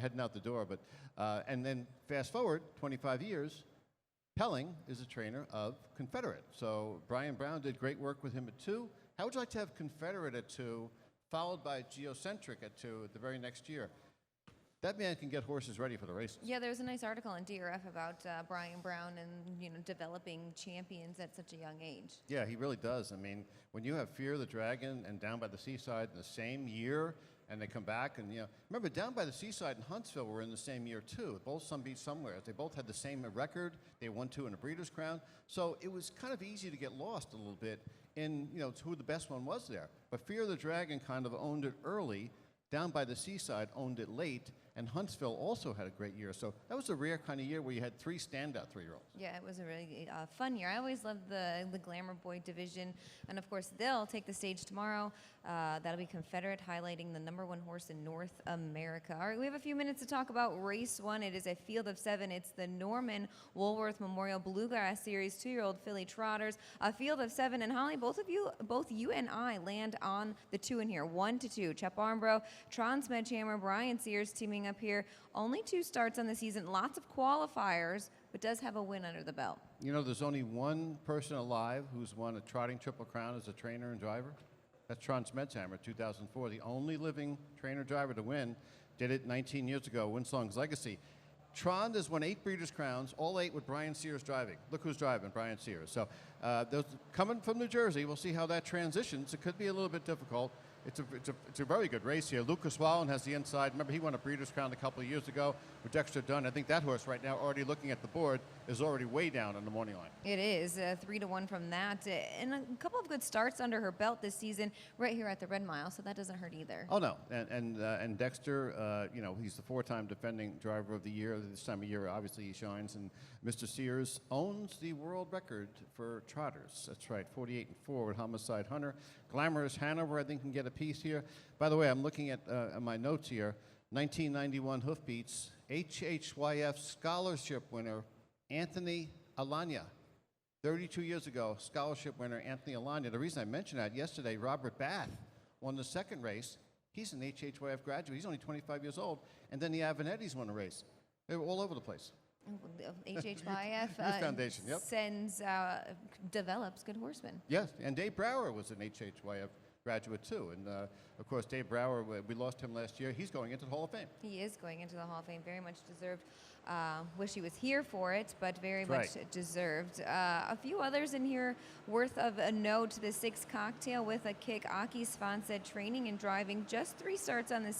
heading out the door. But and then fast forward 25 years, Pelling is a trainer of Confederate. So Brian Brown did great work with him at 2. How would you like to have Confederate at 2, followed by Geocentric at 2 the very next year? That man can get horses ready for the races. Yeah, there's a nice article in DRF about Brian Brown and developing champions at such a young age. Yeah, he really does. I mean, when you have Fear the Dragon and Down by the Seaside in the same year, and they come back and remember Down by the Seaside and Huntsville were in the same year too. Both some beat somewhere. They both had the same record. They won 2 in a Breeders' Crown. So it was kind of easy to get lost a little bit in who the best one was there. But Fear the Dragon kind of owned it early. Down by the Seaside owned it late. And Huntsville also had a great year. So that was a rare kind of year where you had 3 standout 3-year-olds. Yeah, it was a really fun year. I always loved the Glamour Boy division. And, of course, they'll take the stage tomorrow. That'll be Confederate, highlighting the #1 horse in North America. All right, we have a few minutes to talk about Race 1. It is a field of 7. It's the Norman Woolworth Memorial Bluegrass Series 2-year-old filly trotters. A field of 7. And, Holly, both you and I land on the 2 in here. 1-2. Chet Armbrough, Tron Sledgehammer, Brian Sears teaming up here. Only 2 starts on the season. Lots of qualifiers, but does have a win under the belt. There's only one person alive who's won a trotting Triple Crown as a trainer and driver. That's Tron Sledgehammer, 2004. The only living trainer-driver to win. Did it 19 years ago, Winslong's Legacy. Tron has won 8 Breeders' Crowns, all 8 with Brian Sears driving. Look who's driving, Brian Sears. So those coming from New Jersey, we'll see how that transitions. It could be a little bit difficult. It's a very good race here. Lucas Wallen has the inside. Remember, he won a Breeders' Crown a couple of years ago with Dexter Dunn. I think that horse right now, already looking at the board, is already way down on the morning line. It is 3-1 from that, and a couple of good starts under her belt this season, right here at the Red Mile. So that doesn't hurt either. Oh no, and Dexter, he's the 4-time defending driver of the year. This time of year, obviously, he shines. And Mr. Sears owns the world record for trotters. That's right, 48-4 with Homicide Hunter. Glamorous Hanover, I think, can get a piece here. By the way, I'm looking at my notes here. 1991 Hoofbeats, HHYF scholarship winner, Anthony Alagna. 32 years ago, scholarship winner Anthony Alagna. The reason I mentioned that, yesterday, Robert Bath won the 2nd race. He's an HHYF graduate. He's only 25 years old. And then the Avenettis won a race. They were all over the place. HHYF Foundation, yep. Develops good horsemen. Yes, and Dave Brower was an HHYF graduate too. And of course, Dave Brower, we lost him last year. He's going into the Hall of Fame. He is going into the Hall of Fame. Very much deserved. Wish he was here for it, but very much deserved. A few others in here worth of a note. The 6 Cocktail with a Kick. Aki Svan said training and driving. Just 3 starts on the